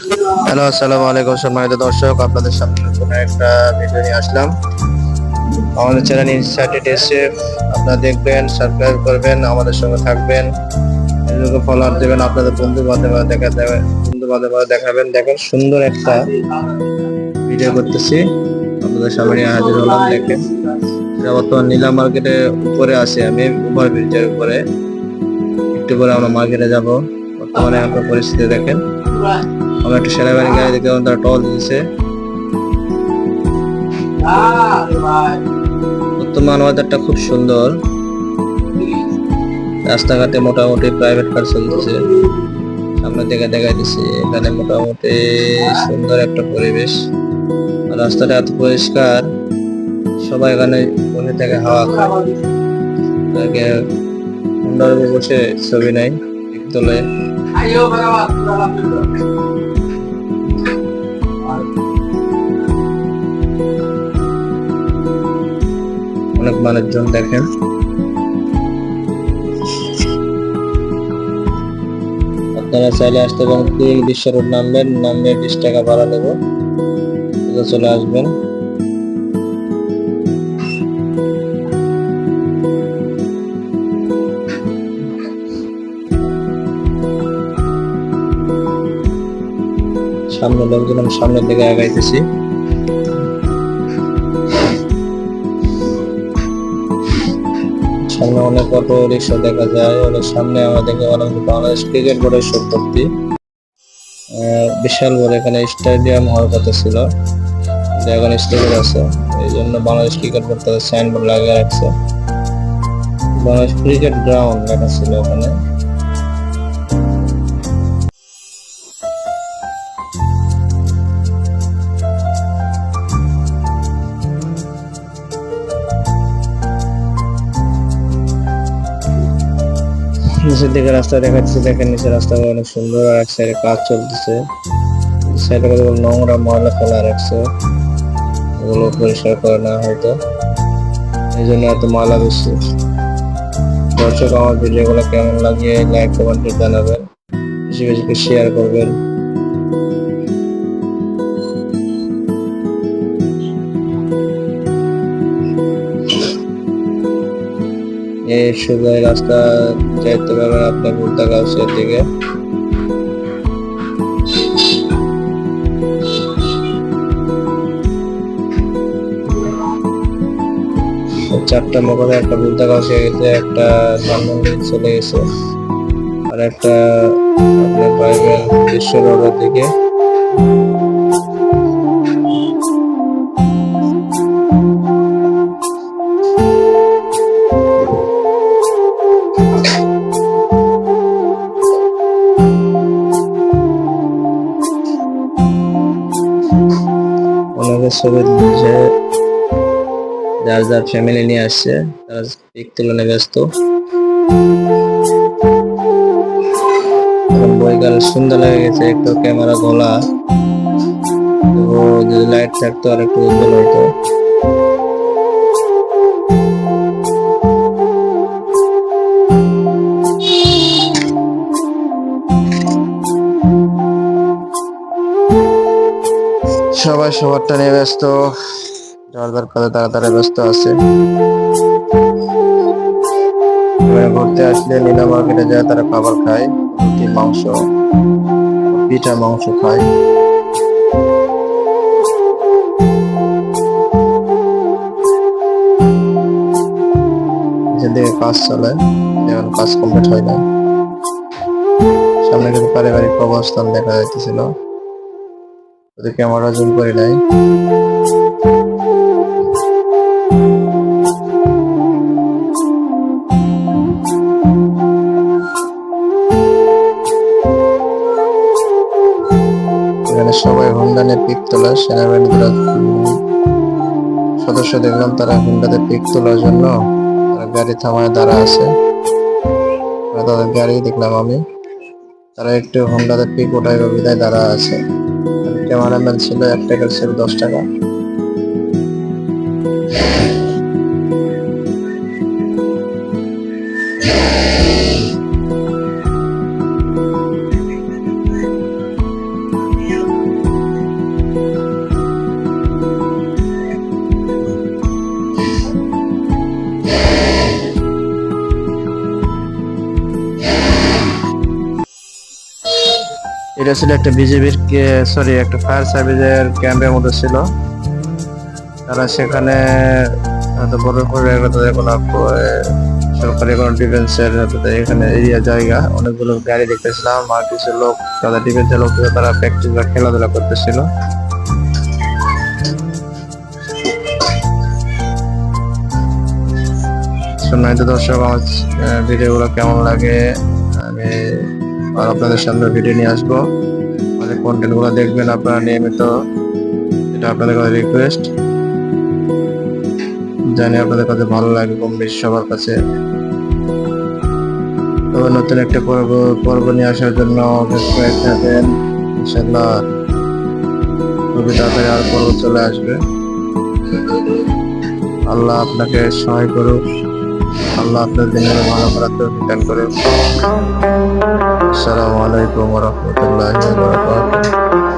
Hello, আসসালামু আলাইকুম সম্মানিত দর্শক, আপনাদের সামনে নতুন একটা ভিডিও নিয়ে আসলাম। আমাদের চ্যানেল ইনসাইটেড এসএফ আপনারা দেখবেন, সাবস্ক্রাইব করবেন, আমাদের সঙ্গে থাকবেন, ফেসবুকে ফলোয়ার দেবেন, আপনাদের বন্ধু বান্ধব দেখাবেন। দেখেন সুন্দর একটা ভিডিও করতেছি, আপনাদের সামনে নিয়ে হাজির হলাম। দেখেন এটা বর্তমান নীলা মার্কেটের উপরে আছে, আমি ওভার ব্রিজের উপরে। একটু পরে আমরা মার্কেটে যাব। বর্তমানে আপনার পরিস্থিতি দেখেন, আমরা একটা সেনাবাহিনী গাড়ি দেখতে তারা টল দিতেছে। বর্তমান ওয়েদারটা খুব সুন্দর, রাস্তাঘাটে মোটামুটি প্রাইভেট কার চলতেছে, সামনে থেকে দেখা দিচ্ছে। এখানে মোটামুটি সুন্দর একটা পরিবেশ, রাস্তাটা এত পরিষ্কার, সবাই এখানে বসে থেকে হাওয়া খায়। হুন্ডার উপর বসে ছবি নাই, তোলে। অনেক মানুষজন দেখেন। আপনারা চাইলে আসতে পারেন, বিশ্ব রোড নামবেন, নামবে 20 টাকা ভাড়া নেব, চলে আসবেন। সামনে লোকজন, আমি সামনের দিকে আগাইতেছি। সামনে অনেক অটো রিক্সা দেখা যায়, অনেক সামনে আমাদেরকে অনেক বাংলাদেশ ক্রিকেট বোর্ডের সম্পত্তি, বিশাল বড় এখানে স্টেডিয়াম হওয়ার কথা ছিল, এখন স্টেডিয়াম আছে। এই জন্য বাংলাদেশ ক্রিকেট বোর্ড তাদের সাইনবোর্ড লাগিয়ে রাখছে, বাংলাদেশ ক্রিকেট গ্রাউন্ড লেখা ছিল ওখানে। নিচের দিকে রাস্তা দেখাচ্ছে, দেখেন নিচের রাস্তাগুলো অনেক সুন্দর, আর এক সাইডে কাজ চলতেছে। সাইডে কতগুলো নোংরা ময়লা ফেলা রাখছে, ওগুলো পরিষ্কার করে না হয়তো, এই জন্য এত ময়লা বেশি। দর্শক, আমার ভিডিওগুলো কেমন লাগে লাইক কমেন্টে জানাবেন, বেশি বেশি শেয়ার করবেন। এই সোজা রাস্তা যাইতে পারবেন আপনি ভুলতাগাছের দিকে। চারটা মোকামে একটা ভুলতাগাছ হয়ে গেছে, একটা ধানমন্ডি চলে গেছে, আর একটা আপনার পাইবেন বিশ্ব রোডের দিকে। অনেকে ছবি তুলছে, যার যার ফ্যামিলি নিয়ে আসছে, তারা পিক তুলনে ব্যস্ত। বইকাল সুন্দর লেগে গেছে, একটু ক্যামেরা ঘোলা, তো যদি লাইট থাকতো আর একটু উজ্জ্বল হইতো। সবাই সবারটা নিয়ে ব্যস্ত, যার যার কাজে তারা তারা ব্যস্ত আছে। ঘুরতে আসলে নীলা মার্কেটে যায়, তারা খাবার খায়, রুটি মাংস, পিঠা মাংস খায়। যেদিকে কাজ চলে, এখন কাজ কমপ্লিট হয় না। সামনে কিন্তু পারিবারিক অবস্থান দেখা যাইতেছিল, ওদেরকে আমরা জুম করি নাই। এখানে সবাই হুন্ডা নিয়ে পিক তোলা, সেনাবাহিনীর সদস্য দেখলাম, তারা হুন্ডাতে পিক তোলার জন্য তারা গাড়ি থামায় দাঁড়া আছে। তাদের গাড়ি দেখলাম আমি, তারা একটু হুন্ডাতে পিক ওঠাইবে বিদায় দাঁড়া আছে। ক্যামেরাম্যান ছিল, 1 টাকা ছিল 10 টাকা। এটা ছিল একটা বিজেপির সরি একটা ফায়ার সার্ভিসের ক্যাম্পের মধ্যে ছিল। তারা সেখানে হয়তো বড় করে তাদের কোনো সরকারি কোনো ডিফেন্সের এখানে এরিয়া জায়গা অনেকগুলো গাড়ি দেখতেছিলাম আর কিছু লোক তাদের ডিফেন্সের লোক ছিল, তারা প্র্যাকটিস বা খেলাধুলা করতেছিল। সম্মানিত দর্শক, আমার ভিডিওগুলো কেমন লাগে আমি আর আপনাদের সামনে ভিডিও নিয়ে আসবো। আমাদের কন্টেন্ট গুলো দেখবেন আপনারা নিয়মিত, এটা আপনাদের কাছে রিকোয়েস্ট। জানি আপনাদের কাছে ভালো লাগে কম বেশি সবার কাছে। তবে নতুন একটা পর্ব নিয়ে আসার জন্য অপেক্ষা করে থাকেন। ইনশাআল্লাহ খুবই তাড়াতাড়ি আর পর্ব চলে আসবে। আল্লাহ আপনাকে সহায় করুক, আল্লাহ আপনার দিনের ভালো করার তৌফিক দান করুন। আসসালামু আলাইকুম ওয়া রাহমাতুল্লাহি ওয়া বারাকাতুহু।